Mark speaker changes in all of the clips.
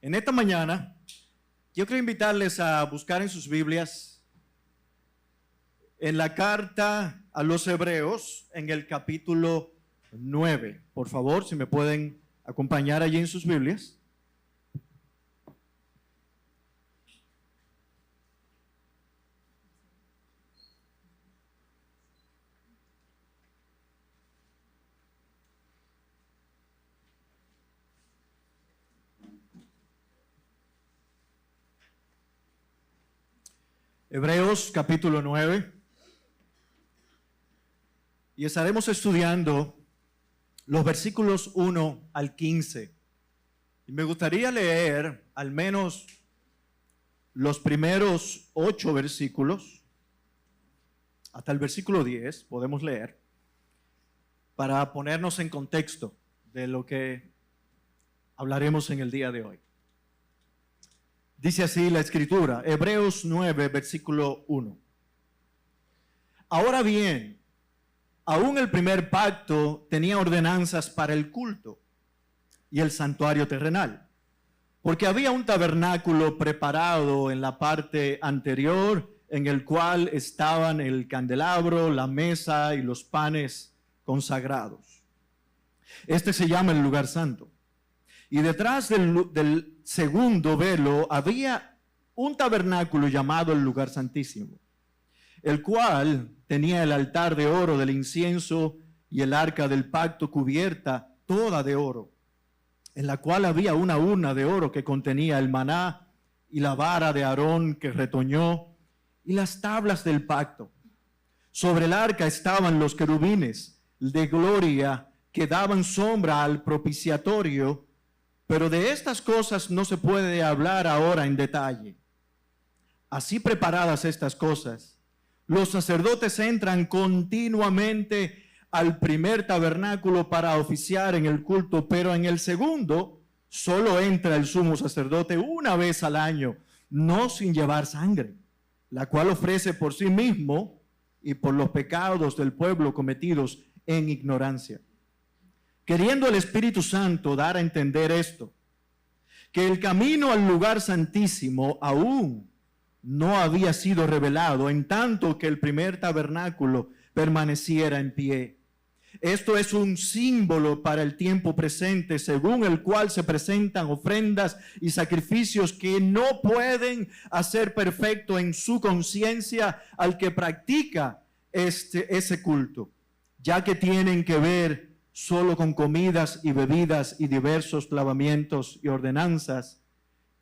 Speaker 1: En esta mañana, yo quiero invitarles a buscar en sus Biblias, en la carta a los Hebreos, en el capítulo 9. Por favor, si me pueden acompañar allí en sus Biblias. Hebreos capítulo 9, y estaremos estudiando los versículos 1 al 15. Y me gustaría leer al menos los primeros 8 versículos, hasta el versículo 10, podemos leer, para ponernos en contexto de lo que hablaremos en el día de hoy. Dice así la Escritura, Hebreos 9, versículo 1. Ahora bien, aún el primer pacto tenía ordenanzas para el culto y el santuario terrenal, porque había un tabernáculo preparado en la parte anterior, en el cual estaban el candelabro, la mesa y los panes consagrados. Este se llama el lugar santo. Y detrás del segundo velo había un tabernáculo llamado el lugar santísimo, el cual tenía el altar de oro del incienso y el arca del pacto cubierta toda de oro, en la cual había una urna de oro que contenía el maná y la vara de Aarón que retoñó y las tablas del pacto. Sobre el arca estaban los querubines de gloria que daban sombra al propiciatorio. Pero de estas cosas no se puede hablar ahora en detalle. Así preparadas estas cosas, los sacerdotes entran continuamente al primer tabernáculo para oficiar en el culto, pero en el segundo solo entra el sumo sacerdote una vez al año, no sin llevar sangre, la cual ofrece por sí mismo y por los pecados del pueblo cometidos en ignorancia. Queriendo el Espíritu Santo dar a entender esto, que el camino al lugar santísimo aún no había sido revelado, en tanto que el primer tabernáculo permaneciera en pie. Esto es un símbolo para el tiempo presente, según el cual se presentan ofrendas y sacrificios que no pueden hacer perfecto en su conciencia al que practica ese culto, ya que tienen que ver solo con comidas y bebidas y diversos lavamientos y ordenanzas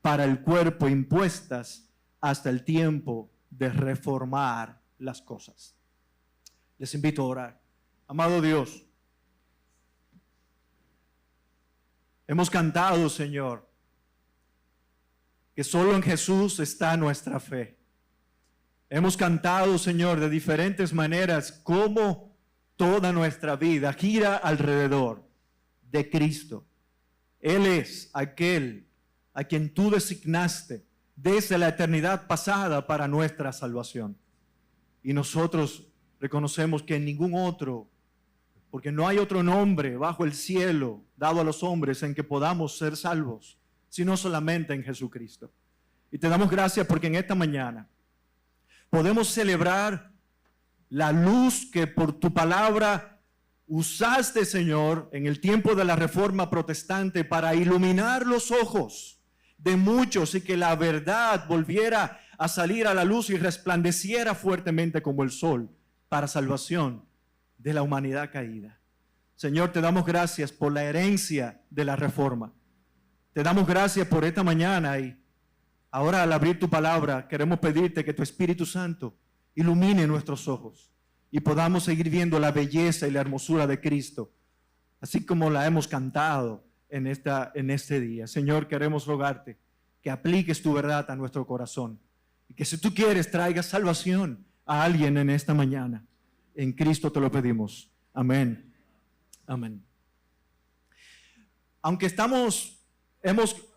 Speaker 1: para el cuerpo impuestas hasta el tiempo de reformar las cosas. Les invito a orar. Amado Dios, hemos cantado, Señor, que solo en Jesús está nuestra fe. Hemos cantado, Señor, de diferentes maneras cómo toda nuestra vida gira alrededor de Cristo. Él es aquel a quien tú designaste desde la eternidad pasada para nuestra salvación. Y nosotros reconocemos que en ningún otro, porque no hay otro nombre bajo el cielo dado a los hombres en que podamos ser salvos, sino solamente en Jesucristo. Y te damos gracias porque en esta mañana podemos celebrar la luz que por tu palabra usaste, Señor, en el tiempo de la Reforma Protestante para iluminar los ojos de muchos y que la verdad volviera a salir a la luz y resplandeciera fuertemente como el sol para salvación de la humanidad caída. Señor, te damos gracias por la herencia de la Reforma. Te damos gracias por esta mañana y ahora al abrir tu palabra queremos pedirte que tu Espíritu Santo ilumine nuestros ojos y podamos seguir viendo la belleza y la hermosura de Cristo, así como la hemos cantado en este día. Señor, queremos rogarte que apliques tu verdad a nuestro corazón y que si tú quieres traigas salvación a alguien en esta mañana. En Cristo te lo pedimos. Amén. Amén. Aunque hemos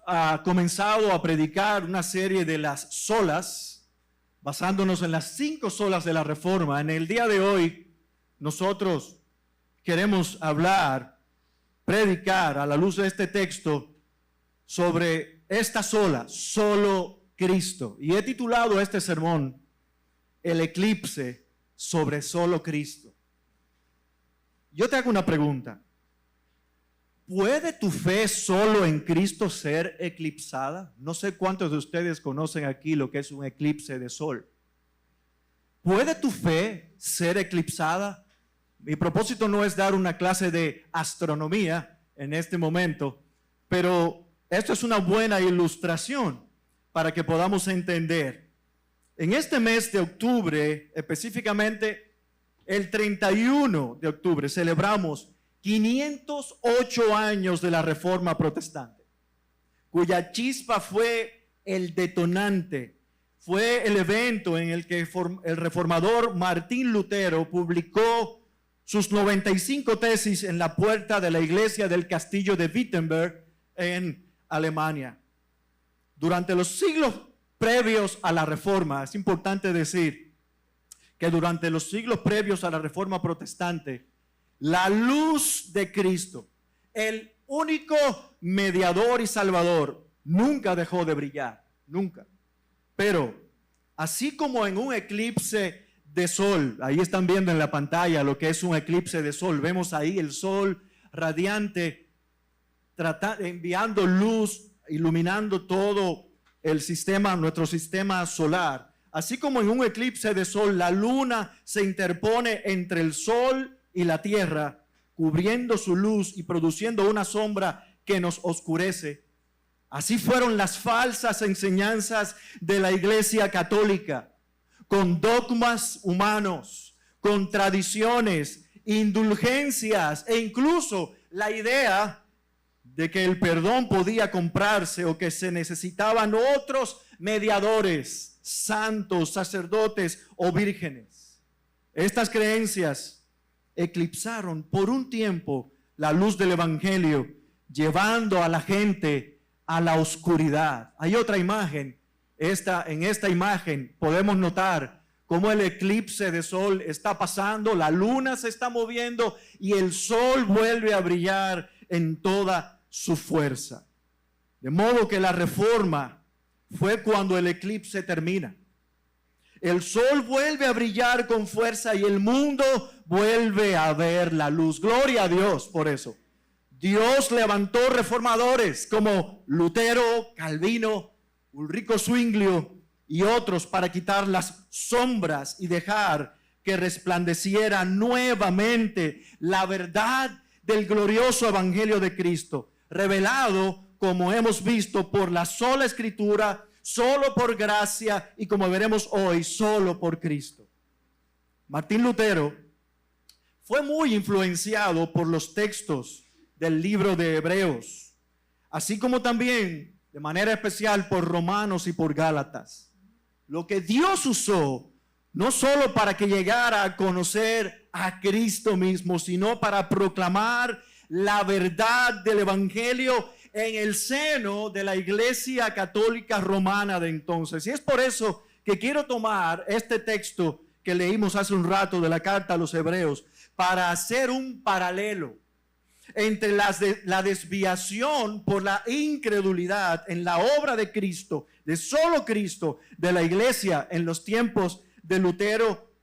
Speaker 1: comenzado a predicar una serie de las solas, basándonos en las 5 solas de la Reforma, en el día de hoy nosotros queremos predicar a la luz de este texto sobre esta sola, solo Cristo. Y he titulado este sermón, El eclipse sobre solo Cristo. Yo te hago una pregunta. ¿Puede tu fe solo en Cristo ser eclipsada? No sé cuántos de ustedes conocen aquí lo que es un eclipse de sol. ¿Puede tu fe ser eclipsada? Mi propósito no es dar una clase de astronomía en este momento, pero esto es una buena ilustración para que podamos entender. En este mes de octubre, específicamente el 31 de octubre, celebramos 508 años de la Reforma Protestante, cuya chispa fue el detonante. Fue el evento en el que el reformador Martín Lutero publicó sus 95 tesis en la puerta de la iglesia del castillo de Wittenberg en Alemania. Durante los siglos previos a la Reforma, es importante decir que durante los siglos previos a la Reforma Protestante, la luz de Cristo, el único mediador y salvador, nunca dejó de brillar, nunca. Pero así como en un eclipse de sol, ahí están viendo en la pantalla lo que es un eclipse de sol, vemos ahí el sol radiante enviando luz, iluminando todo el sistema, nuestro sistema solar. Así como en un eclipse de sol la luna se interpone entre el sol y la tierra, cubriendo su luz y produciendo una sombra que nos oscurece. Así fueron las falsas enseñanzas de la Iglesia Católica, con dogmas humanos, con tradiciones, indulgencias e incluso la idea de que el perdón podía comprarse o que se necesitaban otros mediadores, santos, sacerdotes o vírgenes. Estas creencias eclipsaron por un tiempo la luz del Evangelio, llevando a la gente a la oscuridad. Hay otra imagen. En esta imagen podemos notar cómo el eclipse de sol está pasando, la luna se está moviendo y el sol vuelve a brillar en toda su fuerza. De modo que la Reforma fue cuando el eclipse termina. El sol vuelve a brillar con fuerza y el mundo vuelve a ver la luz. Gloria a Dios por eso. Dios levantó reformadores como Lutero, Calvino, Ulrico Zwinglio y otros para quitar las sombras y dejar que resplandeciera nuevamente la verdad del glorioso evangelio de Cristo, revelado, como hemos visto, por la sola Escritura, solo por gracia y, como veremos hoy, solo por Cristo. Martín Lutero fue muy influenciado por los textos del libro de Hebreos, así como también de manera especial por Romanos y por Gálatas. Lo que Dios usó no solo para que llegara a conocer a Cristo mismo, sino para proclamar la verdad del evangelio en el seno de la Iglesia Católica Romana de entonces. Y es por eso que quiero tomar este texto que leímos hace un rato de la carta a los Hebreos para hacer un paralelo entre la desviación por la incredulidad en la obra de Cristo, de solo Cristo, de la iglesia en los tiempos de Lutero,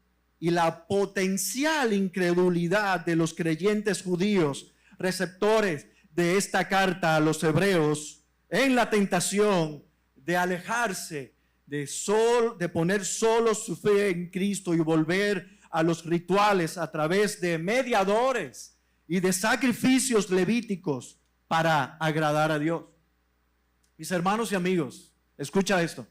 Speaker 1: y la potencial incredulidad de los creyentes judíos, receptores de esta carta a los Hebreos, en la tentación de alejarse, de poner solo su fe en Cristo y volver a los rituales a través de mediadores y de sacrificios levíticos para agradar a Dios. Mis hermanos y amigos, escucha esto.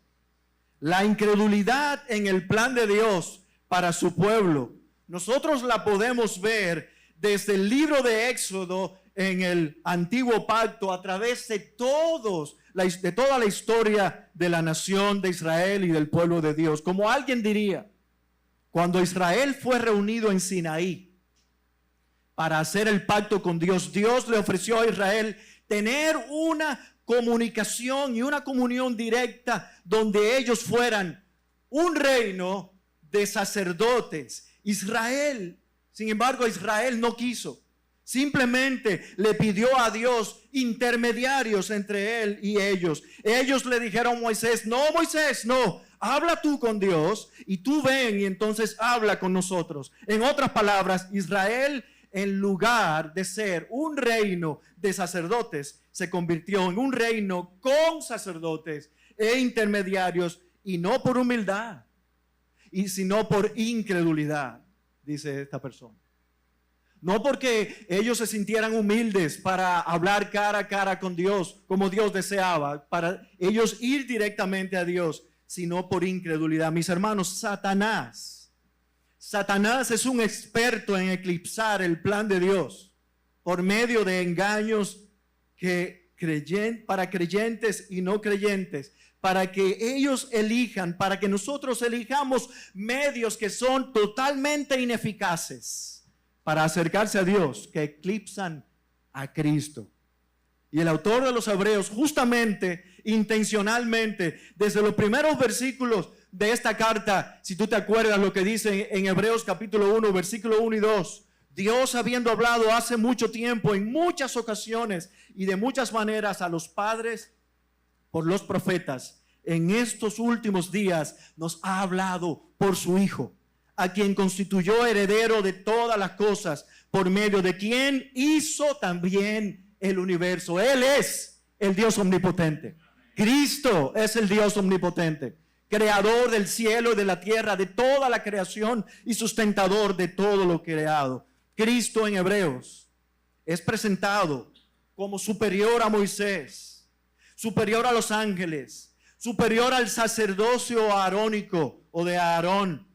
Speaker 1: La incredulidad en el plan de Dios para su pueblo, nosotros la podemos ver desde el libro de Éxodo en el Antiguo Pacto, a través de toda la historia de la nación de Israel y del pueblo de Dios. Como alguien diría, cuando Israel fue reunido en Sinaí para hacer el pacto con Dios, Dios le ofreció a Israel tener una comunicación y una comunión directa donde ellos fueran un reino de sacerdotes. Sin embargo, Israel no quiso. Simplemente le pidió a Dios intermediarios entre él y ellos. Ellos le dijeron a Moisés, no, habla tú con Dios y tú ven y entonces habla con nosotros. En otras palabras, Israel, en lugar de ser un reino de sacerdotes, se convirtió en un reino con sacerdotes e intermediarios, y no por humildad, sino por incredulidad, dice esta persona. No porque ellos se sintieran humildes para hablar cara a cara con Dios, como Dios deseaba, para ellos ir directamente a Dios, sino por incredulidad. Mis hermanos, Satanás es un experto en eclipsar el plan de Dios por medio de engaños para creyentes y no creyentes, para que ellos elijan, para que nosotros elijamos medios que son totalmente ineficaces para acercarse a Dios, que eclipsan a Cristo. Y el autor de los Hebreos, justamente, intencionalmente, desde los primeros versículos de esta carta, si tú te acuerdas lo que dice en Hebreos capítulo 1, versículo 1 y 2, Dios, habiendo hablado hace mucho tiempo, en muchas ocasiones y de muchas maneras a los padres por los profetas, en estos últimos días nos ha hablado por su Hijo, a quien constituyó heredero de todas las cosas, por medio de quien hizo también el universo. Él es el Dios omnipotente. Cristo es el Dios omnipotente, creador del cielo y de la tierra, de toda la creación y sustentador de todo lo creado. Cristo en Hebreos es presentado como superior a Moisés, superior a los ángeles, superior al sacerdocio arónico o de Aarón.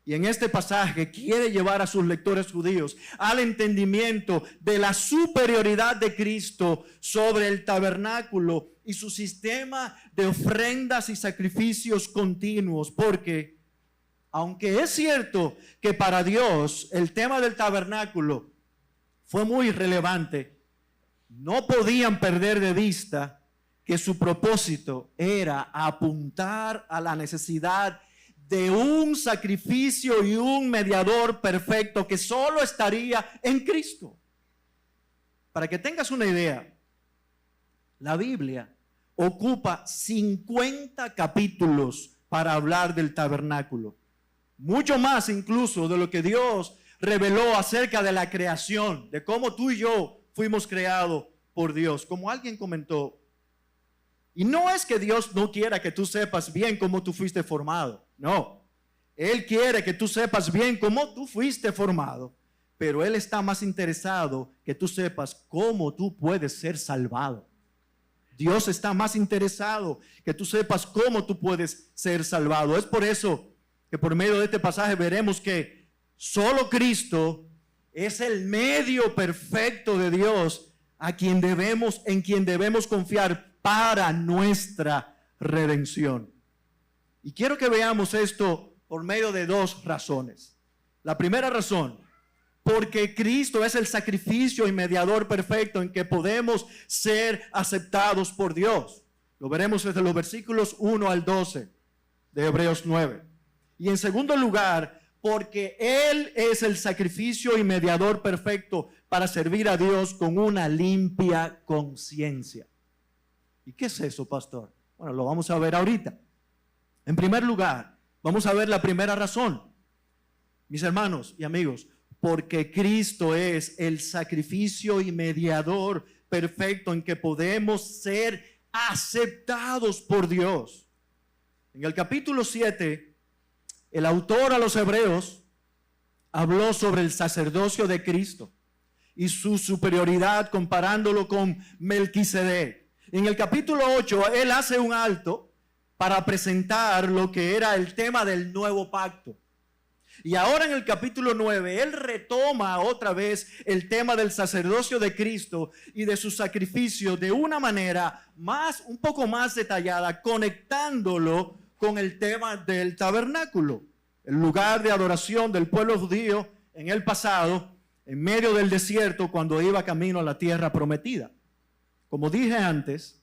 Speaker 1: Y en este pasaje quiere llevar a sus lectores judíos al entendimiento de la superioridad de Cristo sobre el tabernáculo y su sistema de ofrendas y sacrificios continuos. Porque, aunque es cierto que para Dios el tema del tabernáculo fue muy relevante, no podían perder de vista que su propósito era apuntar a la necesidad de un sacrificio y un mediador perfecto que solo estaría en Cristo. Para que tengas una idea, la Biblia ocupa 50 capítulos para hablar del tabernáculo, mucho más incluso de lo que Dios reveló acerca de la creación, de cómo tú y yo fuimos creados por Dios. Como alguien comentó, y no es que Dios no quiera que tú sepas bien cómo tú fuiste formado. No, Él quiere que tú sepas bien cómo tú fuiste formado, pero Él está más interesado que tú sepas cómo tú puedes ser salvado. Dios está más interesado que tú sepas cómo tú puedes ser salvado. Es por eso que por medio de este pasaje veremos que solo Cristo es el medio perfecto de Dios en quien debemos confiar para nuestra redención. Y quiero que veamos esto por medio de dos razones. La primera razón, porque Cristo es el sacrificio y mediador perfecto en que podemos ser aceptados por Dios. Lo veremos desde los versículos 1 al 12 de Hebreos 9. Y en segundo lugar, porque Él es el sacrificio y mediador perfecto para servir a Dios con una limpia conciencia. ¿Y qué es eso, pastor? Bueno, lo vamos a ver ahorita. En primer lugar, vamos a ver la primera razón. Mis hermanos y amigos, porque Cristo es el sacrificio y mediador perfecto en que podemos ser aceptados por Dios. En el capítulo 7, el autor a los Hebreos habló sobre el sacerdocio de Cristo y su superioridad comparándolo con Melquisedec. En el capítulo 8, él hace un alto para presentar lo que era el tema del nuevo pacto. Y ahora en el capítulo 9, él retoma otra vez el tema del sacerdocio de Cristo y de su sacrificio de una manera un poco más detallada, conectándolo con el tema del tabernáculo, el lugar de adoración del pueblo judío en el pasado, en medio del desierto cuando iba camino a la tierra prometida. Como dije antes,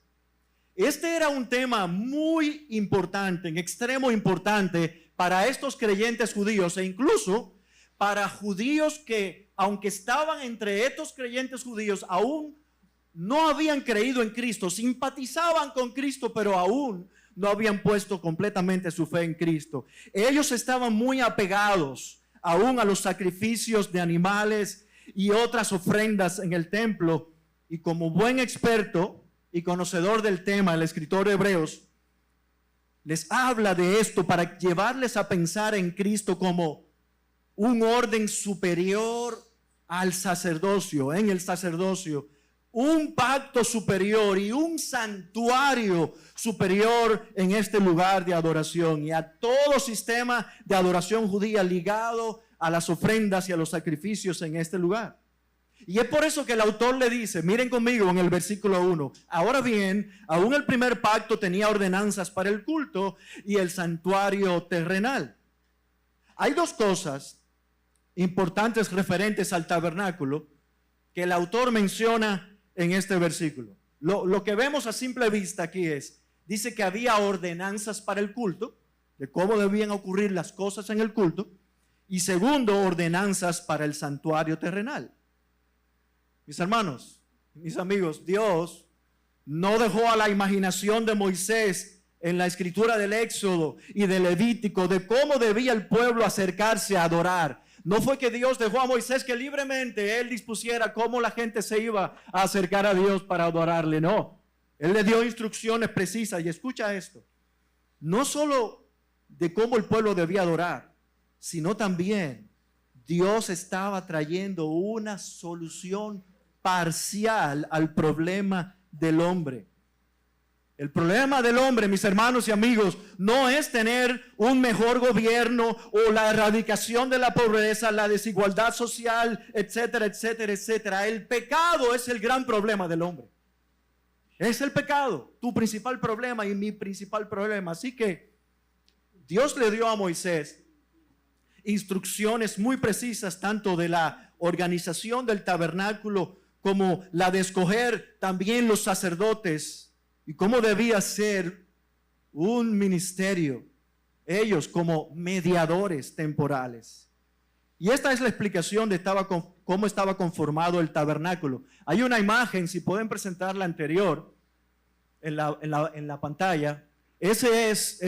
Speaker 1: este era un tema muy importante, en extremo importante para estos creyentes judíos e incluso para judíos que, aunque estaban entre estos creyentes judíos, aún no habían creído en Cristo, simpatizaban con Cristo, pero aún no habían puesto completamente su fe en Cristo. Ellos estaban muy apegados aún a los sacrificios de animales y otras ofrendas en el templo. Y como buen experto y conocedor del tema, el escritor de Hebreos les habla de esto para llevarles a pensar en Cristo como un orden superior al sacerdocio, en el sacerdocio, un pacto superior y un santuario superior en este lugar de adoración y a todo sistema de adoración judía ligado a las ofrendas y a los sacrificios en este lugar. Y es por eso que el autor le dice, miren conmigo en el versículo 1, ahora bien, aún el primer pacto tenía ordenanzas para el culto y el santuario terrenal. Hay dos cosas importantes referentes al tabernáculo que el autor menciona en este versículo. Lo que vemos a simple vista aquí dice que había ordenanzas para el culto, de cómo debían ocurrir las cosas en el culto, y segundo, ordenanzas para el santuario terrenal. Mis hermanos, mis amigos, Dios no dejó a la imaginación de Moisés en la escritura del Éxodo y del Levítico de cómo debía el pueblo acercarse a adorar. No fue que Dios dejó a Moisés que libremente él dispusiera cómo la gente se iba a acercar a Dios para adorarle. No, él le dio instrucciones precisas. Y escucha esto, no solo de cómo el pueblo debía adorar, sino también Dios estaba trayendo una solución parcial al problema del hombre. El problema del hombre, mis hermanos y amigos, no es tener un mejor gobierno o la erradicación de la pobreza, la desigualdad social, etcétera, etcétera, etcétera. El pecado es el gran problema del hombre. Es el pecado, tu principal problema y mi principal problema. Así que Dios le dio a Moisés instrucciones muy precisas, tanto de la organización del tabernáculo como la de escoger también los sacerdotes y cómo debía ser un ministerio, ellos como mediadores temporales. Y esta es la explicación de cómo estaba conformado el tabernáculo. Hay una imagen, si pueden presentar la anterior en la pantalla. Esa es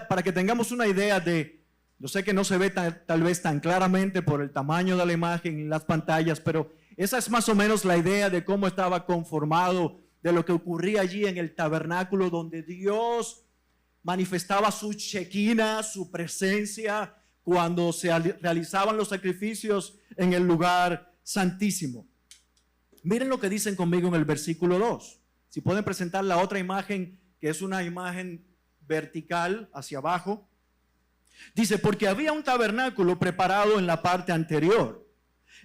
Speaker 1: para que tengamos una idea de, yo sé que no se ve tal vez tan claramente por el tamaño de la imagen en las pantallas, pero esa es más o menos la idea de cómo estaba conformado, de lo que ocurría allí en el tabernáculo, donde Dios manifestaba su Shekinah, su presencia, cuando se realizaban los sacrificios en el lugar santísimo. Miren lo que dicen conmigo en el versículo 2. Si pueden presentar la otra imagen, que es una imagen vertical hacia abajo. Dice, porque había un tabernáculo preparado en la parte anterior,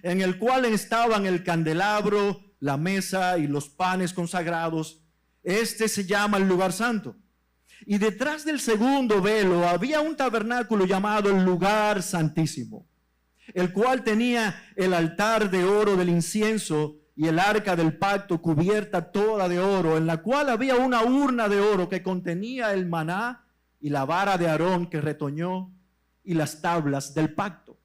Speaker 1: en el cual estaban el candelabro, la mesa y los panes consagrados. Este se llama el lugar santo. Y detrás del segundo velo había un tabernáculo llamado el lugar santísimo, el cual tenía el altar de oro del incienso y el arca del pacto cubierta toda de oro, en la cual había una urna de oro que contenía el maná y la vara de Aarón que retoñó y las tablas del pacto.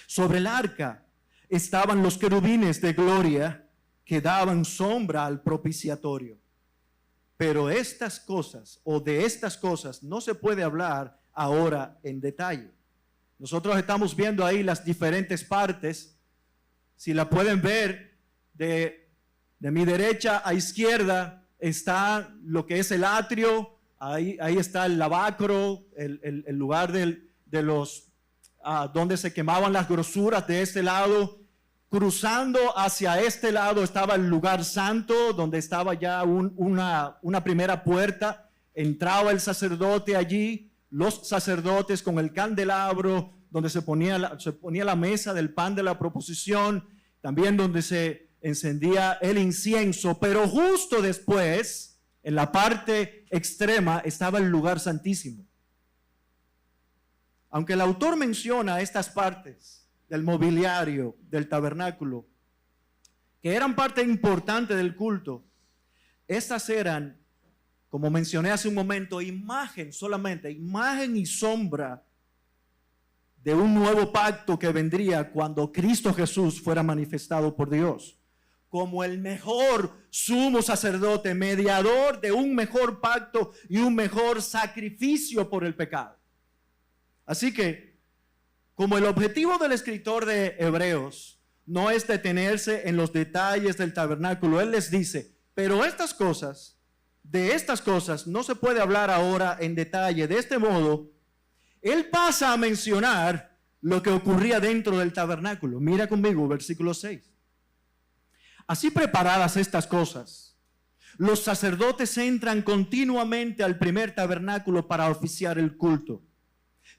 Speaker 1: Sobre el arca estaban los querubines de gloria que daban sombra al propiciatorio. Pero estas cosas, o de estas cosas, no se puede hablar ahora en detalle. Nosotros estamos viendo ahí las diferentes partes. Si la pueden ver, de mi derecha a izquierda está lo que es el atrio, ahí está el lavacro, el lugar de los donde se quemaban las grosuras de este lado. Cruzando hacia este lado estaba el lugar santo, donde estaba ya una primera puerta. Entraba el sacerdote allí, los sacerdotes con el candelabro, donde se ponía la mesa del pan de la proposición, también donde se encendía el incienso. Pero justo después, en la parte extrema, estaba el lugar santísimo. Aunque el autor menciona estas partes del mobiliario del tabernáculo, que eran parte importante del culto, estas eran, como mencioné hace un momento, imagen solamente, imagen y sombra de un nuevo pacto que vendría cuando Cristo Jesús fuera manifestado por Dios como el mejor sumo sacerdote, mediador de un mejor pacto y un mejor sacrificio por el pecado. Así que, como el objetivo del escritor de Hebreos no es detenerse en los detalles del tabernáculo, él les dice, pero de estas cosas no se puede hablar ahora en detalle. De este modo, él pasa a mencionar lo que ocurría dentro del tabernáculo. Mira conmigo, versículo 6. Así preparadas estas cosas, los sacerdotes entran continuamente al primer tabernáculo para oficiar el culto.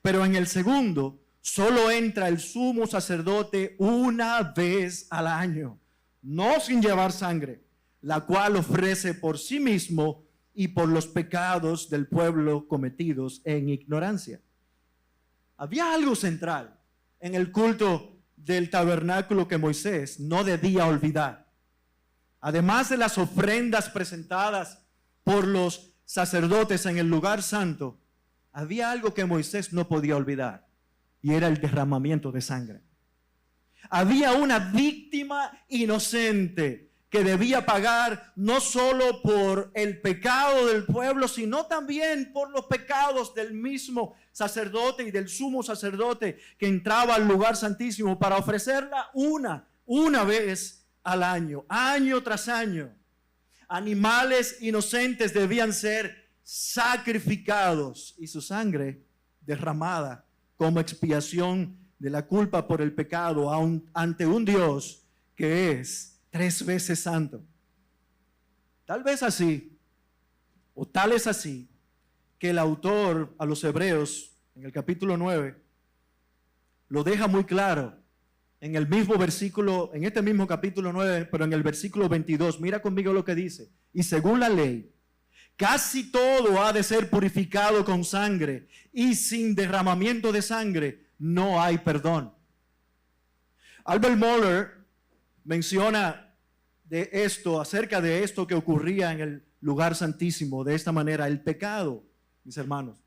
Speaker 1: Pero en el segundo, solo entra el sumo sacerdote una vez al año, no sin llevar sangre, la cual ofrece por sí mismo y por los pecados del pueblo cometidos en ignorancia. Había algo central en el culto del tabernáculo que Moisés no debía olvidar. Además de las ofrendas presentadas por los sacerdotes en el lugar santo, había algo que Moisés no podía olvidar, y era el derramamiento de sangre. Había una víctima inocente que debía pagar no solo por el pecado del pueblo, sino también por los pecados del mismo sacerdote y del sumo sacerdote que entraba al lugar santísimo para ofrecerla una vez al año, año tras año. Animales inocentes debían ser sacrificados y su sangre derramada como expiación de la culpa por el pecado ante un Dios que es 3 veces santo. Tal vez así, o tal es así, que el autor a los Hebreos, en el capítulo 9, lo deja muy claro. En el mismo versículo, en este mismo capítulo 9, pero en el versículo 22, mira conmigo lo que dice. Y según la ley, casi todo ha de ser purificado con sangre, y sin derramamiento de sangre no hay perdón. Albert Mohler menciona acerca de esto que ocurría en el lugar santísimo, de esta manera: el pecado, mis hermanos,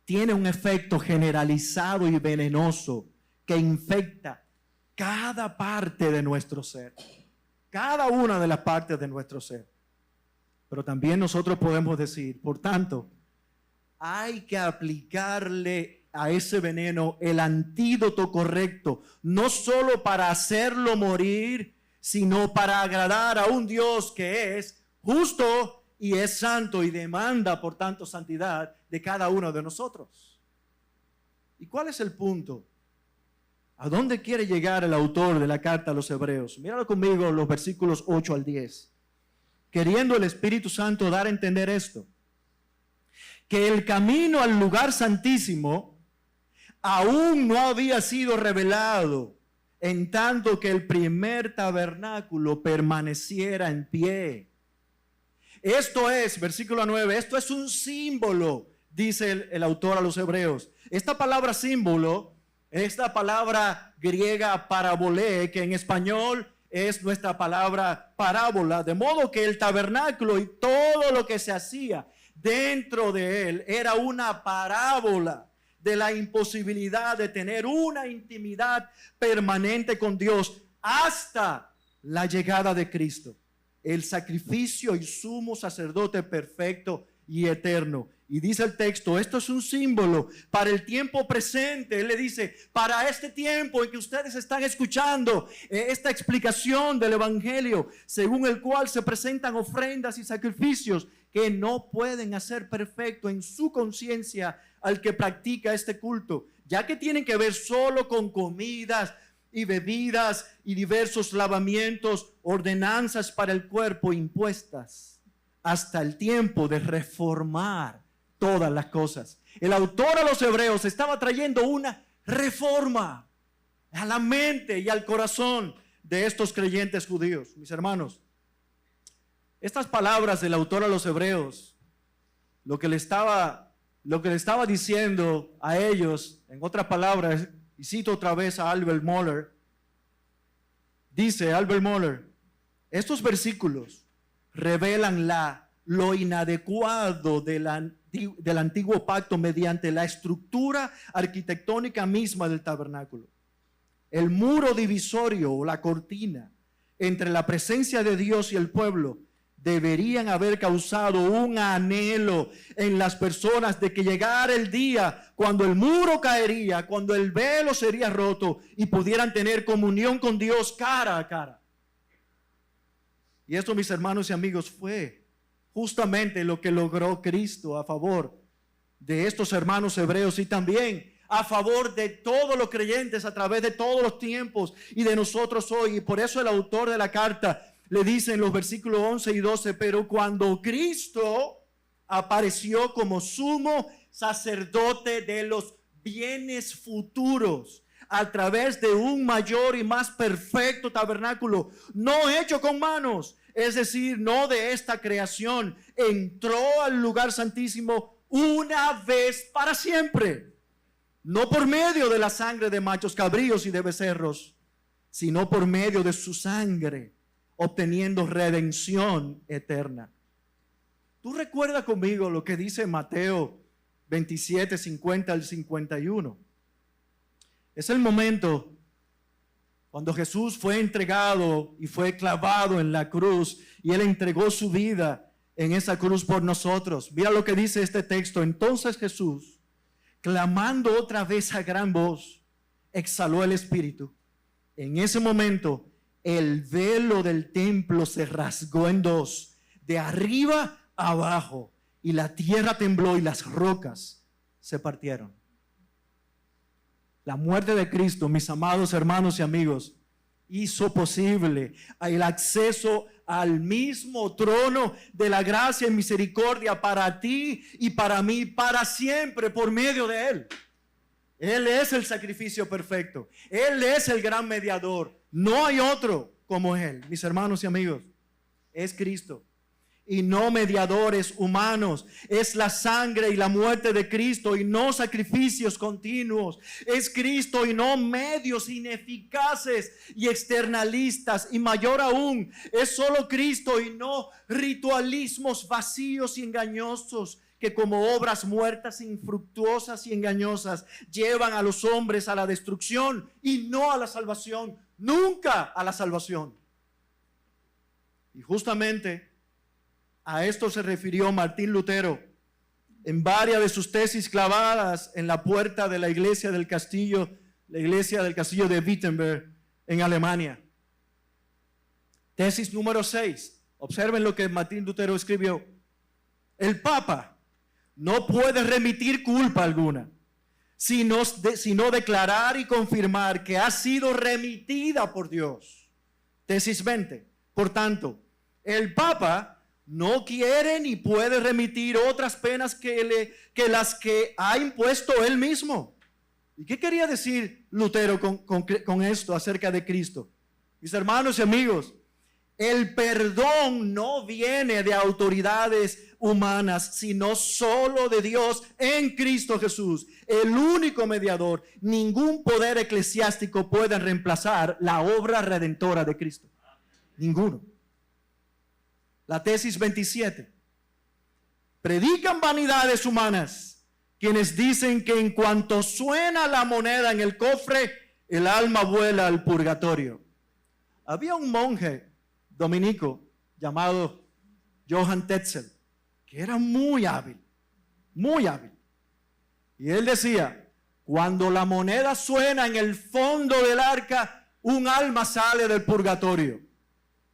Speaker 1: tiene un efecto generalizado y venenoso que infecta cada parte de nuestro ser, cada una de las partes de nuestro ser. Pero también nosotros podemos decir, por tanto, hay que aplicarle a ese veneno el antídoto correcto, no solo para hacerlo morir, sino para agradar a un Dios que es justo y es santo y demanda, por tanto, santidad de cada uno de nosotros. ¿Y cuál es el punto? ¿A dónde quiere llegar el autor de la carta a los Hebreos? Míralo conmigo, los versículos 8 al 10. Queriendo el Espíritu Santo dar a entender esto, que el camino al lugar santísimo aún no había sido revelado, en tanto que el primer tabernáculo permaneciera en pie. Esto es, versículo 9, esto es un símbolo, dice el autor a los Hebreos. Esta palabra símbolo, esta palabra griega parabolé, que en español es nuestra palabra parábola, de modo que el tabernáculo y todo lo que se hacía dentro de él era una parábola de la imposibilidad de tener una intimidad permanente con Dios hasta la llegada de Cristo, el sacrificio y sumo sacerdote perfecto y eterno. Y dice el texto, esto es un símbolo para el tiempo presente. Él le dice, para este tiempo en que ustedes están escuchando esta explicación del Evangelio, según el cual se presentan ofrendas y sacrificios que no pueden hacer perfecto en su conciencia al que practica este culto, ya que tienen que ver solo con comidas y bebidas y diversos lavamientos, ordenanzas para el cuerpo impuestas hasta el tiempo de reformar todas las cosas. El autor a los Hebreos estaba trayendo una reforma a la mente y al corazón de estos creyentes judíos. Mis hermanos, estas palabras del autor a los Hebreos, lo que le estaba diciendo a ellos, en otras palabras, y cito otra vez a Albert Mohler, dice Albert Mohler, estos versículos revelan lo inadecuado de antiguo pacto mediante la estructura arquitectónica misma del tabernáculo. El muro divisorio o la cortina entre la presencia de Dios y el pueblo deberían haber causado un anhelo en las personas de que llegara el día cuando el muro caería, cuando el velo sería roto y pudieran tener comunión con Dios cara a cara. Y esto, mis hermanos y amigos, fue justamente lo que logró Cristo a favor de estos hermanos hebreos y también a favor de todos los creyentes a través de todos los tiempos y de nosotros hoy. Y por eso el autor de la carta le dice en los versículos 11 y 12, pero cuando Cristo apareció como sumo sacerdote de los bienes futuros, a través de un mayor y más perfecto tabernáculo, no hecho con manos, es decir, no de esta creación, entró al lugar santísimo una vez para siempre, no por medio de la sangre de machos cabríos y de becerros, sino por medio de su sangre, obteniendo redención eterna. ¿Tú recuerdas conmigo lo que dice Mateo 27, 50 al 51? Es el momento cuando Jesús fue entregado y fue clavado en la cruz y Él entregó su vida en esa cruz por nosotros. Mira lo que dice este texto. Entonces Jesús, clamando otra vez a gran voz, exhaló el espíritu. En ese momento, el velo del templo se rasgó en dos, de arriba a abajo, y la tierra tembló y las rocas se partieron. La muerte de Cristo, mis amados hermanos y amigos, hizo posible el acceso al mismo trono de la gracia y misericordia para ti y para mí, para siempre, por medio de Él. Él es el sacrificio perfecto. Él es el gran mediador. No hay otro como Él, mis hermanos y amigos. Es Cristo. Y no mediadores humanos. Es la sangre y la muerte de Cristo y no sacrificios continuos. Es Cristo y no medios ineficaces y externalistas. Y mayor aún, es solo Cristo y no ritualismos vacíos y engañosos que como obras muertas, infructuosas y engañosas llevan a los hombres a la destrucción y no a la salvación. Nunca a la salvación. Y justamente a esto se refirió Martín Lutero en varias de sus tesis clavadas en la puerta de la iglesia del castillo de Wittenberg en Alemania. Tesis número 6. Observen lo que Martín Lutero escribió. El Papa no puede remitir culpa alguna, sino declarar y confirmar que ha sido remitida por Dios. Tesis 20. Por tanto, el Papa no quiere ni puede remitir otras penas que las que ha impuesto Él mismo. ¿Y qué quería decir Lutero con esto acerca de Cristo? Mis hermanos y amigos, el perdón no viene de autoridades humanas, sino solo de Dios en Cristo Jesús, el único mediador. Ningún poder eclesiástico puede reemplazar la obra redentora de Cristo. Ninguno. La tesis 27. Predican vanidades humanas quienes dicen que en cuanto suena la moneda en el cofre, el alma vuela al purgatorio. Había un monje dominico llamado Johann Tetzel, que era muy hábil. Y él decía, cuando la moneda suena en el fondo del arca, un alma sale del purgatorio,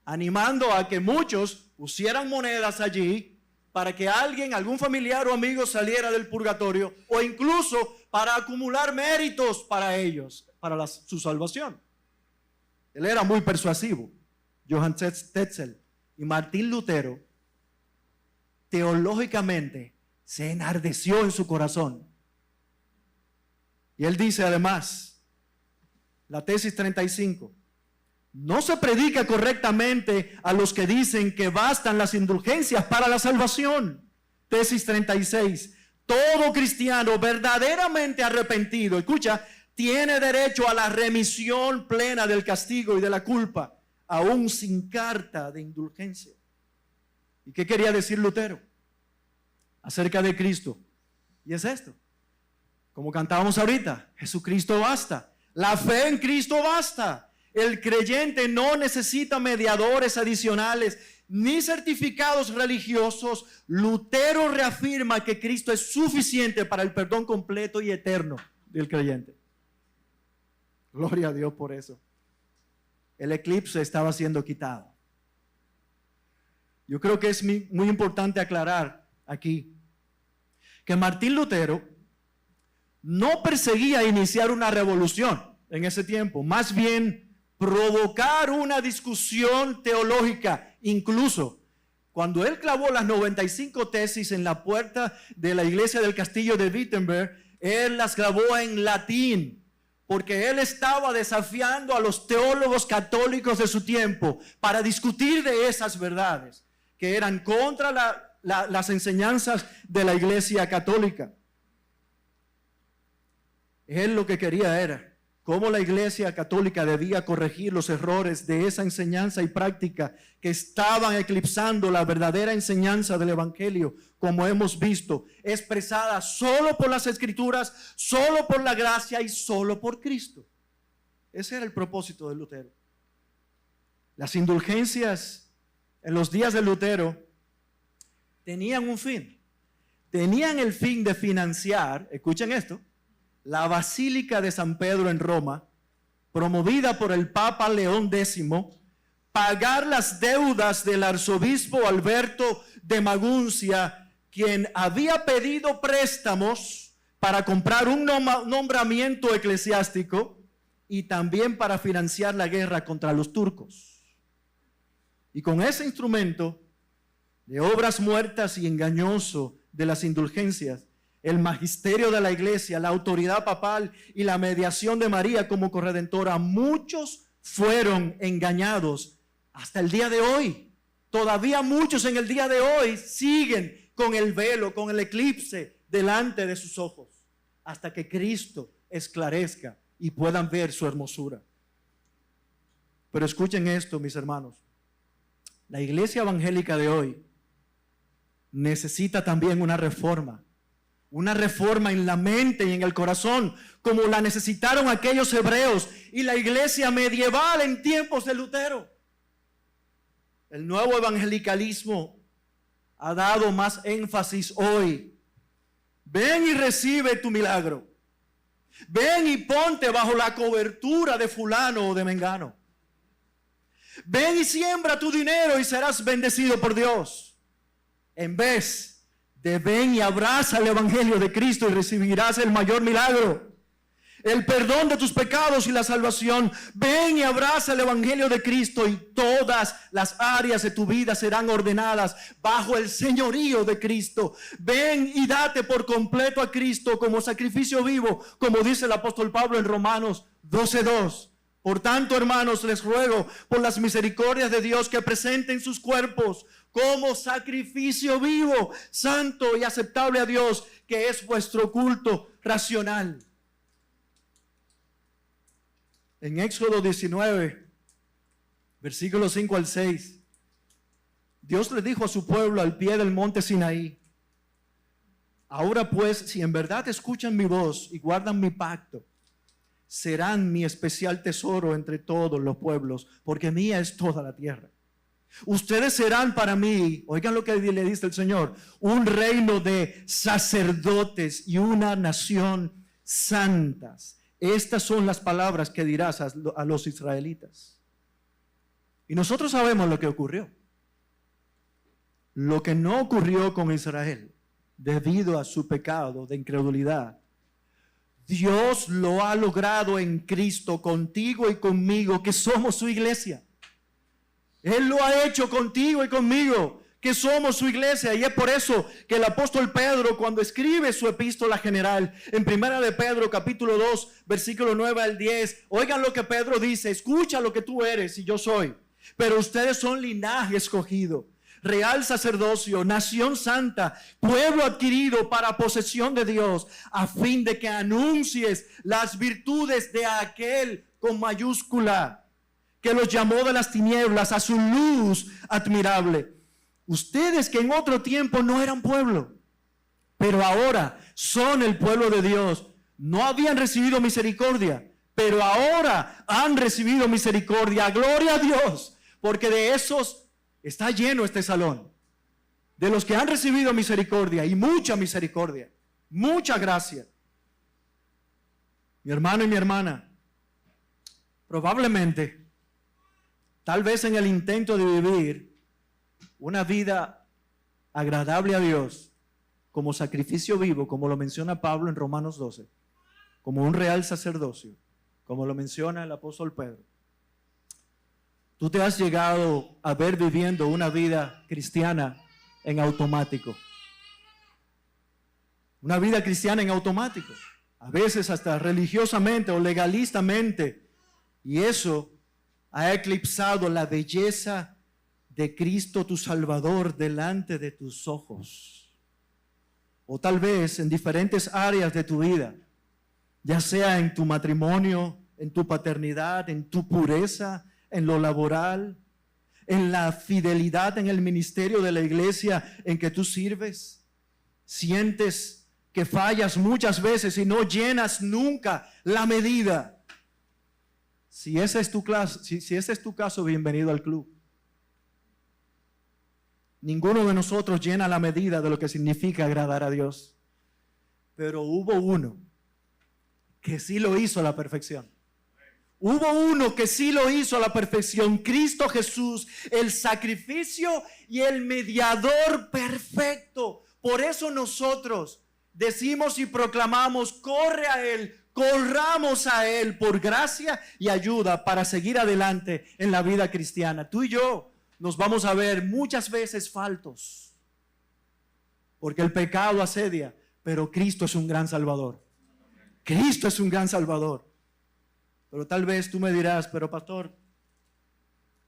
Speaker 1: animando a que muchos pusieran monedas allí para que alguien, algún familiar o amigo saliera del purgatorio, o incluso para acumular méritos para ellos, para su salvación. Él era muy persuasivo, Johann Tetzel. Y Martín Lutero teológicamente se enardeció en su corazón. Y él dice además, la tesis 35, no se predica correctamente a los que dicen que bastan las indulgencias para la salvación. Tesis 36, todo cristiano verdaderamente arrepentido, escucha, tiene derecho a la remisión plena del castigo y de la culpa, aún sin carta de indulgencia. ¿Y qué quería decir Lutero? acerca de Cristo. Y es esto, como cantábamos ahorita, Jesucristo basta. La fe en Cristo basta. El creyente no necesita mediadores adicionales ni certificados religiosos. Lutero reafirma que Cristo es suficiente para el perdón completo y eterno del creyente. Gloria a Dios por eso. El eclipse estaba siendo quitado. Yo creo que es muy importante aclarar aquí que Martín Lutero no perseguía iniciar una revolución en ese tiempo, más bien provocar una discusión teológica. Incluso cuando él clavó las 95 tesis en la puerta de la iglesia del castillo de Wittenberg, él las clavó en latín, porque él estaba desafiando a los teólogos católicos de su tiempo para discutir de esas verdades que eran contra las enseñanzas de la iglesia católica. Él lo que quería era cómo la iglesia católica debía corregir los errores de esa enseñanza y práctica que estaban eclipsando la verdadera enseñanza del evangelio, como hemos visto, expresada solo por las escrituras, solo por la gracia y solo por Cristo. Ese era el propósito de Lutero. Las indulgencias en los días de Lutero tenían un fin. Tenían el fin de financiar, escuchen esto, la Basílica de San Pedro en Roma, promovida por el Papa León X, pagar las deudas del arzobispo Alberto de Maguncia, quien había pedido préstamos para comprar un nombramiento eclesiástico y también para financiar la guerra contra los turcos. Y con ese instrumento de obras muertas y engañoso de las indulgencias, el magisterio de la iglesia, la autoridad papal y la mediación de María como corredentora, muchos fueron engañados hasta el día de hoy. Todavía muchos en el día de hoy siguen con el velo, con el eclipse delante de sus ojos, hasta que Cristo esclarezca y puedan ver su hermosura. Pero escuchen esto, mis hermanos. La iglesia evangélica de hoy necesita también una reforma en la mente y en el corazón, como la necesitaron aquellos hebreos y la iglesia medieval en tiempos de Lutero. El nuevo evangelicalismo ha dado más énfasis hoy. Ven y recibe tu milagro. Ven y ponte bajo la cobertura de fulano o de mengano. Ven y siembra tu dinero y serás bendecido por Dios. En vez de ven y abraza el evangelio de Cristo y recibirás el mayor milagro, el perdón de tus pecados y la salvación. Ven y abraza el evangelio de Cristo y todas las áreas de tu vida serán ordenadas bajo el señorío de Cristo. Ven y date por completo a Cristo como sacrificio vivo, como dice el apóstol Pablo en Romanos 12:2. Por tanto, hermanos, les ruego por las misericordias de Dios que presenten sus cuerpos como sacrificio vivo, santo y aceptable a Dios, que es vuestro culto racional. En Éxodo 19, versículos 5 al 6, Dios le dijo a su pueblo al pie del monte Sinaí: ahora pues, si en verdad escuchan mi voz y guardan mi pacto, serán mi especial tesoro entre todos los pueblos, porque mía es toda la tierra. Ustedes serán para mí, oigan lo que le dice el Señor, un reino de sacerdotes y una nación santas. Estas son las palabras que dirás a los israelitas. Y nosotros sabemos lo que ocurrió. Lo que no ocurrió con Israel debido a su pecado de incredulidad, Dios lo ha logrado en Cristo, contigo y conmigo, que somos su iglesia. Él lo ha hecho contigo y conmigo, que somos su iglesia. Y es por eso que el apóstol Pedro, cuando escribe su epístola general, en primera de Pedro, capítulo 2, versículo 9 al 10, oigan lo que Pedro dice: escucha lo que tú eres y yo soy, pero ustedes son linaje escogido, real sacerdocio, nación santa, pueblo adquirido para posesión de Dios, a fin de que anuncies las virtudes de aquel con mayúscula, que los llamó de las tinieblas a su luz admirable. Ustedes que en otro tiempo no eran pueblo, pero ahora son el pueblo de Dios. No habían recibido misericordia, pero ahora han recibido misericordia. Gloria a Dios, porque de esos está lleno este salón. De los que han recibido misericordia, y mucha misericordia, mucha gracia. Mi hermano y mi hermana, probablemente, tal vez en el intento de vivir una vida agradable a Dios, como sacrificio vivo, como lo menciona Pablo en Romanos 12, como un real sacerdocio, como lo menciona el apóstol Pedro, tú te has llegado a ver viviendo una vida cristiana en automático. Una vida cristiana en automático. A veces hasta religiosamente o legalistamente. Y eso ha eclipsado la belleza de Cristo tu Salvador delante de tus ojos. O tal vez en diferentes áreas de tu vida, ya sea en tu matrimonio, en tu paternidad, en tu pureza, en lo laboral, en la fidelidad en el ministerio de la iglesia en que tú sirves. Sientes que fallas muchas veces y no llenas nunca la medida. Si ese es tu caso, bienvenido al club. Ninguno de nosotros llena la medida de lo que significa agradar a Dios. Pero hubo uno que sí lo hizo a la perfección. Hubo uno que sí lo hizo a la perfección, Cristo Jesús, el sacrificio y el mediador perfecto. Por eso nosotros decimos y proclamamos, corre a Él, corramos a Él por gracia y ayuda para seguir adelante en la vida cristiana. Tú y yo nos vamos a ver muchas veces faltos, porque el pecado asedia, pero Cristo es un gran Salvador. Cristo es un gran Salvador. Pero tal vez tú me dirás, pero pastor,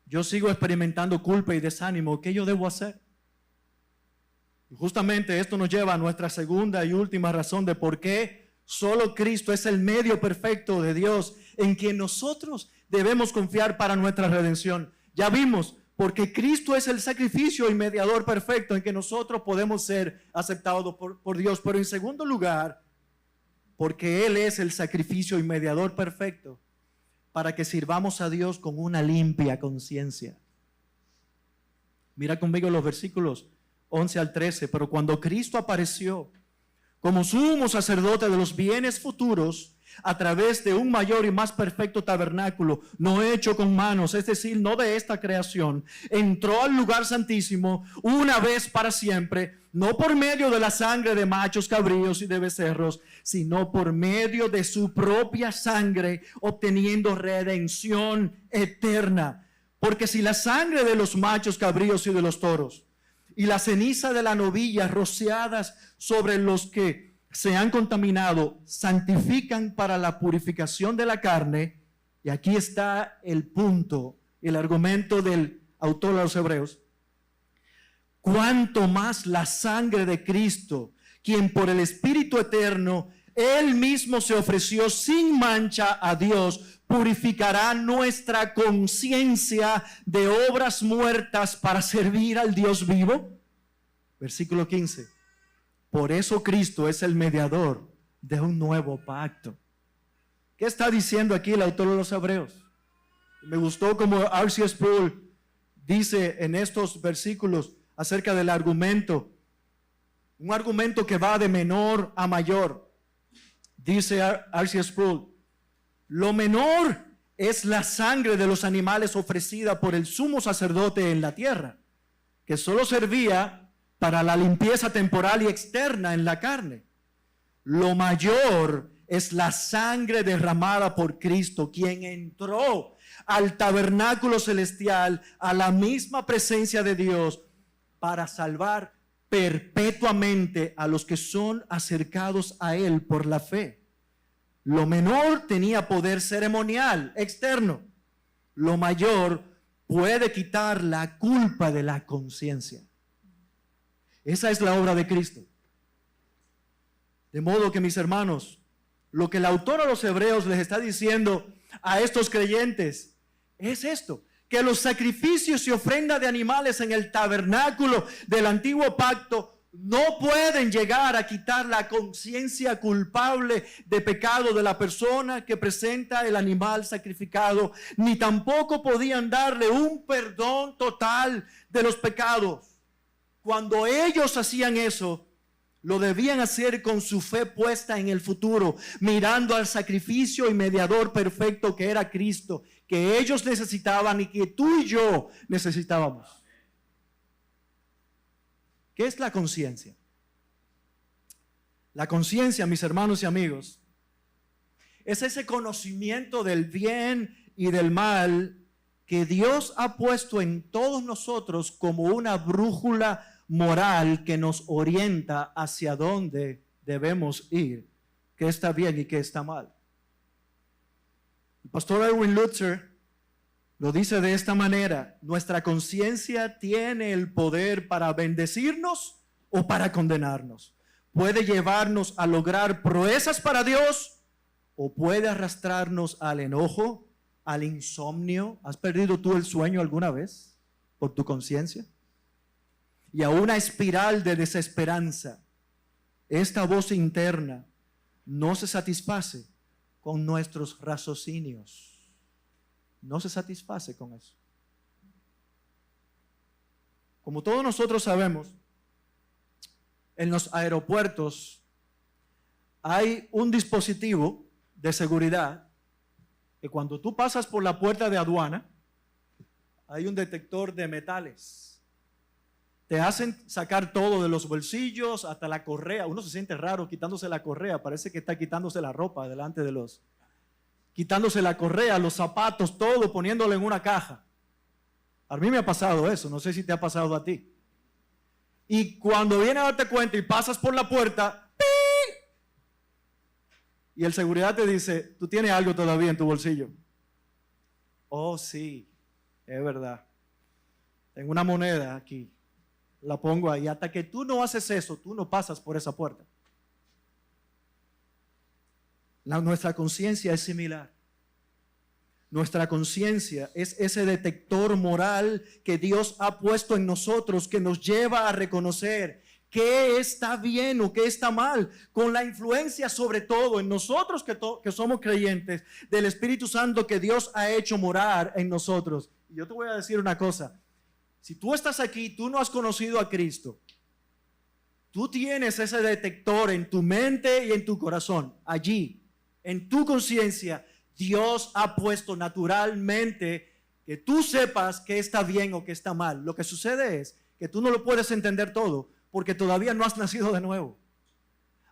Speaker 1: yo sigo experimentando culpa y desánimo. ¿Qué yo debo hacer? Y justamente esto nos lleva a nuestra segunda y última razón de por qué solo Cristo es el medio perfecto de Dios en quien nosotros debemos confiar para nuestra redención. Ya vimos, porque Cristo es el sacrificio y mediador perfecto en que nosotros podemos ser aceptados por Dios. Pero en segundo lugar, porque Él es el sacrificio y mediador perfecto para que sirvamos a Dios con una limpia conciencia. Mira conmigo los versículos 11 al 13. Pero cuando Cristo apareció como sumo sacerdote de los bienes futuros, a través de un mayor y más perfecto tabernáculo, no hecho con manos, es decir, no de esta creación, entró al lugar santísimo una vez para siempre, no por medio de la sangre de machos, cabríos y de becerros, sino por medio de su propia sangre, obteniendo redención eterna. Porque si la sangre de los machos, cabríos y de los toros, y la ceniza de la novilla rociadas sobre los que se han contaminado, santifican para la purificación de la carne, y aquí está el punto, el argumento del autor de los Hebreos, cuanto más la sangre de Cristo, quien por el Espíritu eterno, Él mismo se ofreció sin mancha a Dios, purificará nuestra conciencia de obras muertas para servir al Dios vivo. Versículo 15. Por eso Cristo es el mediador de un nuevo pacto. ¿Qué está diciendo aquí el autor de los Hebreos? Me gustó como R.C. Sproul dice en estos versículos acerca del argumento, un argumento que va de menor a mayor. Dice R.C. Sproul, lo menor es la sangre de los animales ofrecida por el sumo sacerdote en la tierra, que solo servía para la limpieza temporal y externa en la carne. Lo mayor es la sangre derramada por Cristo, quien entró al tabernáculo celestial, a la misma presencia de Dios, para salvar perpetuamente a los que son acercados a Él por la fe. Lo menor tenía poder ceremonial, externo. Lo mayor puede quitar la culpa de la conciencia. Esa es la obra de Cristo. De modo que, mis hermanos, lo que el autor a los Hebreos les está diciendo a estos creyentes es esto, que los sacrificios y ofrenda de animales en el tabernáculo del antiguo pacto no pueden llegar a quitar la conciencia culpable de pecado de la persona que presenta el animal sacrificado, ni tampoco podían darle un perdón total de los pecados. Cuando ellos hacían eso, lo debían hacer con su fe puesta en el futuro, mirando al sacrificio y mediador perfecto que era Cristo, que ellos necesitaban y que tú y yo necesitábamos. ¿Qué es la conciencia? La conciencia, mis hermanos y amigos, es ese conocimiento del bien y del mal que Dios ha puesto en todos nosotros como una brújula moral que nos orienta hacia dónde debemos ir, qué está bien y qué está mal. El pastor Erwin Lutzer lo dice de esta manera: nuestra conciencia tiene el poder para bendecirnos o para condenarnos. Puede llevarnos a lograr proezas para Dios o puede arrastrarnos al enojo, al insomnio. ¿Has perdido tú el sueño alguna vez por tu conciencia? Y a una espiral de desesperanza. Esta voz interna no se satisface con nuestros raciocinios. No se satisface con eso. Como todos nosotros sabemos, en los aeropuertos hay un dispositivo de seguridad que cuando tú pasas por la puerta de aduana, hay un detector de metales. Te hacen sacar todo de los bolsillos hasta la correa. Uno se siente raro quitándose la correa. Parece que está quitándose la ropa delante de los... Quitándose la correa, los zapatos, todo, poniéndolo en una caja. A mí me ha pasado eso. No sé si te ha pasado a ti. Y cuando vienes a darte cuenta y pasas por la puerta, ¡pi! Y el seguridad te dice, tú tienes algo todavía en tu bolsillo. Oh, sí, es verdad. Tengo una moneda aquí. La pongo ahí. Hasta que tú no haces eso, tú no pasas por esa puerta. Nuestra conciencia es similar. Nuestra conciencia es ese detector moral que Dios ha puesto en nosotros, que nos lleva a reconocer qué está bien o qué está mal, con la influencia sobre todo en nosotros que somos creyentes del Espíritu Santo que Dios ha hecho morar en nosotros. Y yo te voy a decir una cosa: si tú estás aquí, tú no has conocido a Cristo, tú tienes ese detector en tu mente y en tu corazón. Allí, en tu conciencia, Dios ha puesto naturalmente que tú sepas que está bien o que está mal. Lo que sucede es que tú no lo puedes entender todo porque todavía no has nacido de nuevo.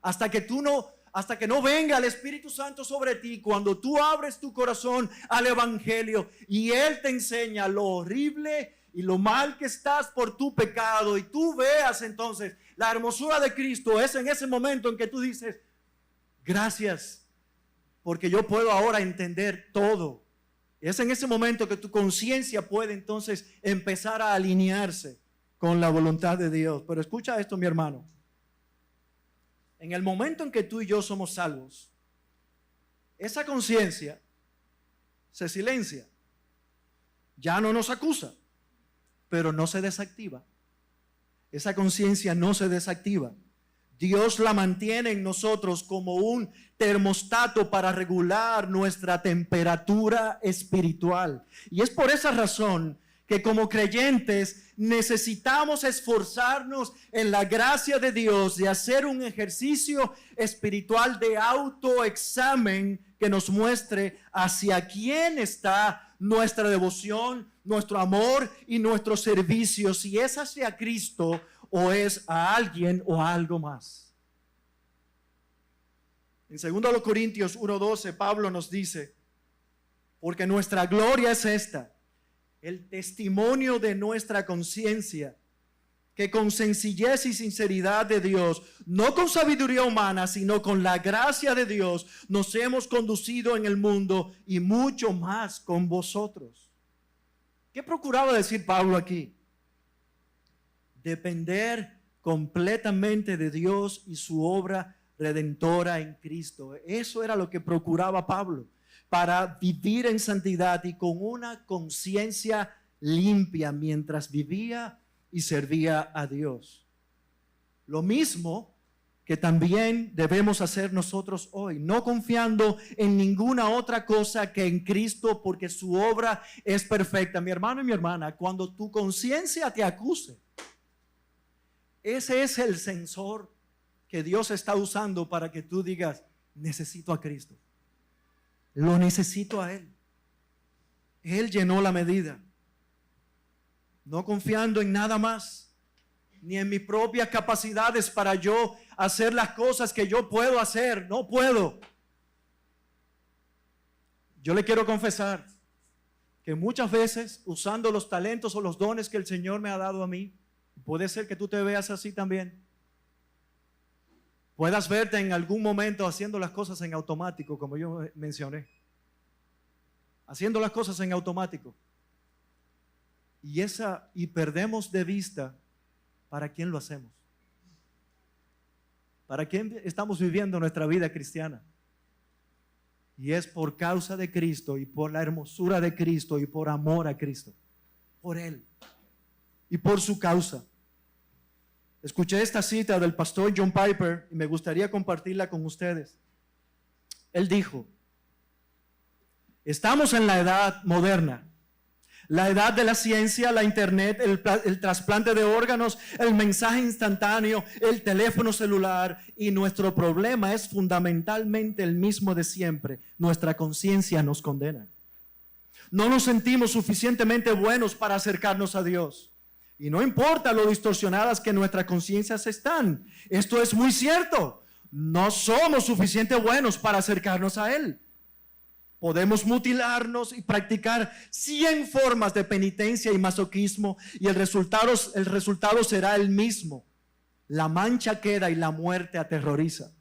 Speaker 1: Hasta que no venga el Espíritu Santo sobre ti, cuando tú abres tu corazón al Evangelio y Él te enseña lo horrible y lo mal que estás por tu pecado, y tú veas entonces la hermosura de Cristo, es en ese momento en que tú dices, gracias, porque yo puedo ahora entender todo. Es en ese momento que tu conciencia puede entonces empezar a alinearse con la voluntad de Dios. Pero escucha esto, mi hermano. En el momento en que tú y yo somos salvos, esa conciencia se silencia. Ya no nos acusa, pero no se desactiva. Esa conciencia no se desactiva. Dios la mantiene en nosotros como un termostato para regular nuestra temperatura espiritual. Y es por esa razón que como creyentes necesitamos esforzarnos en la gracia de Dios de hacer un ejercicio espiritual de autoexamen que nos muestre hacia quién está nuestra devoción, nuestro amor y nuestro servicio, si es hacia Cristo o es a alguien o a algo más. En 2 Corintios 1:12, Pablo nos dice, porque nuestra gloria es esta, el testimonio de nuestra conciencia, que con sencillez y sinceridad de Dios, no con sabiduría humana, sino con la gracia de Dios, nos hemos conducido en el mundo y mucho más con vosotros. ¿Qué procuraba decir Pablo aquí? Depender completamente de Dios y su obra redentora en Cristo. Eso era lo que procuraba Pablo, para vivir en santidad y con una conciencia limpia mientras vivía y servía a Dios. Lo mismo que también debemos hacer nosotros hoy, no confiando en ninguna otra cosa que en Cristo, porque su obra es perfecta. Mi hermano y mi hermana, cuando tu conciencia te acuse, ese es el sensor que Dios está usando para que tú digas, necesito a Cristo. Lo necesito a Él. Él llenó la medida. No confiando en nada más, ni en mis propias capacidades para yo hacer las cosas que yo puedo hacer. No puedo. Yo le quiero confesar que muchas veces, usando los talentos o los dones que el Señor me ha dado a mí, puede ser que tú te veas así también. Puedas verte en algún momento haciendo las cosas en automático, como yo mencioné. Haciendo las cosas en automático. Y perdemos de vista para quién lo hacemos. ¿Para quién estamos viviendo nuestra vida cristiana? Y es por causa de Cristo y por la hermosura de Cristo y por amor a Cristo. Por Él y por su causa. Escuché esta cita del pastor John Piper y me gustaría compartirla con ustedes. Él dijo, estamos en la edad moderna. La edad de la ciencia, la internet, el trasplante de órganos, el mensaje instantáneo, el teléfono celular, y nuestro problema es fundamentalmente el mismo de siempre. Nuestra conciencia nos condena. No nos sentimos suficientemente buenos para acercarnos a Dios. Y no importa lo distorsionadas que nuestras conciencias están. Esto es muy cierto. No somos suficientemente buenos para acercarnos a Él. Podemos mutilarnos y practicar 100 formas de penitencia y masoquismo y el resultado será el mismo. La mancha queda y la muerte aterroriza.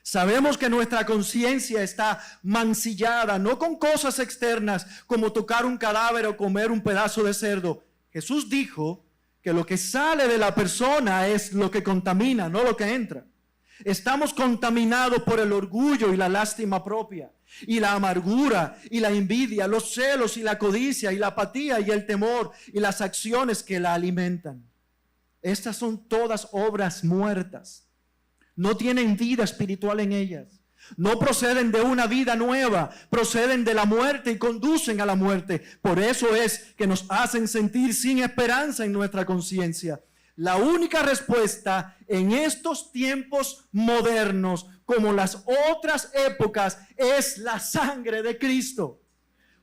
Speaker 1: Sabemos que nuestra conciencia está mancillada, no con cosas externas como tocar un cadáver o comer un pedazo de cerdo. Jesús dijo que lo que sale de la persona es lo que contamina, no lo que entra. Estamos contaminados por el orgullo y la lástima propia, y la amargura y la envidia, los celos y la codicia y la apatía y el temor y las acciones que la alimentan. Estas son todas obras muertas. No tienen vida espiritual en ellas. No proceden de una vida nueva, proceden de la muerte y conducen a la muerte. Por eso es que nos hacen sentir sin esperanza en nuestra conciencia. La única respuesta en estos tiempos modernos, como las otras épocas, es la sangre de Cristo.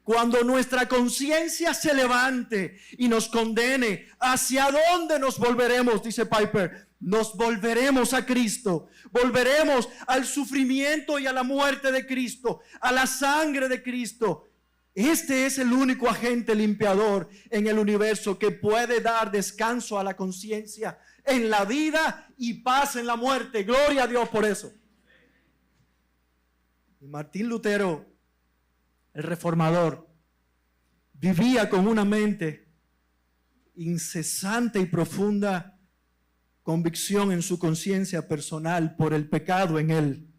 Speaker 1: Cuando nuestra conciencia se levante y nos condene, ¿hacia dónde nos volveremos? Dice Piper. Nos volveremos a Cristo, volveremos al sufrimiento y a la muerte de Cristo, a la sangre de Cristo. Este es el único agente limpiador en el universo que puede dar descanso a la conciencia en la vida y paz en la muerte. Gloria a Dios por eso. Y Martín Lutero, el reformador, vivía con una mente incesante y profunda convicción en su conciencia personal por el pecado en él.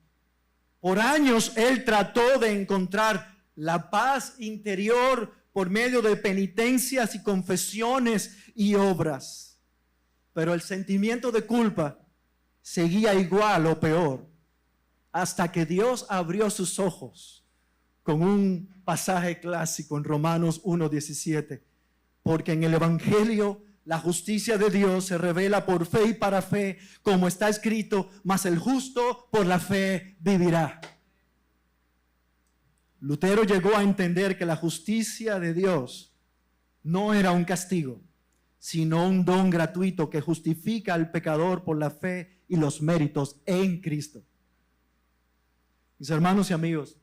Speaker 1: Por años él trató de encontrar la paz interior por medio de penitencias y confesiones y obras. Pero el sentimiento de culpa seguía igual o peor, hasta que Dios abrió sus ojos con un pasaje clásico en Romanos 1:17, porque en el Evangelio la justicia de Dios se revela por fe y para fe, como está escrito, mas el justo por la fe vivirá. Lutero llegó a entender que la justicia de Dios no era un castigo, sino un don gratuito que justifica al pecador por la fe y los méritos en Cristo. Mis hermanos y amigos,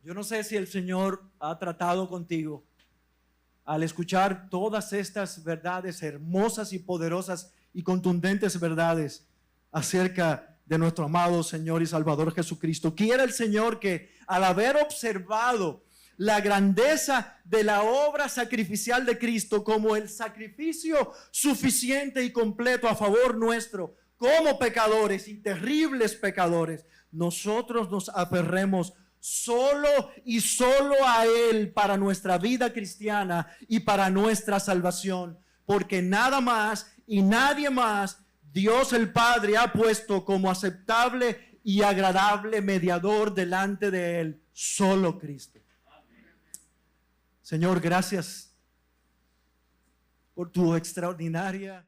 Speaker 1: yo no sé si el Señor ha tratado contigo al escuchar todas estas verdades hermosas y poderosas y contundentes verdades acerca de nuestro amado Señor y Salvador Jesucristo. Quiere el Señor que al haber observado la grandeza de la obra sacrificial de Cristo como el sacrificio suficiente y completo a favor nuestro, como pecadores y terribles pecadores, nosotros nos aferremos solo y solo a Él para nuestra vida cristiana y para nuestra salvación, porque nada más y nadie más Dios el Padre ha puesto como aceptable y agradable mediador delante de Él, solo Cristo. Señor, gracias por tu extraordinaria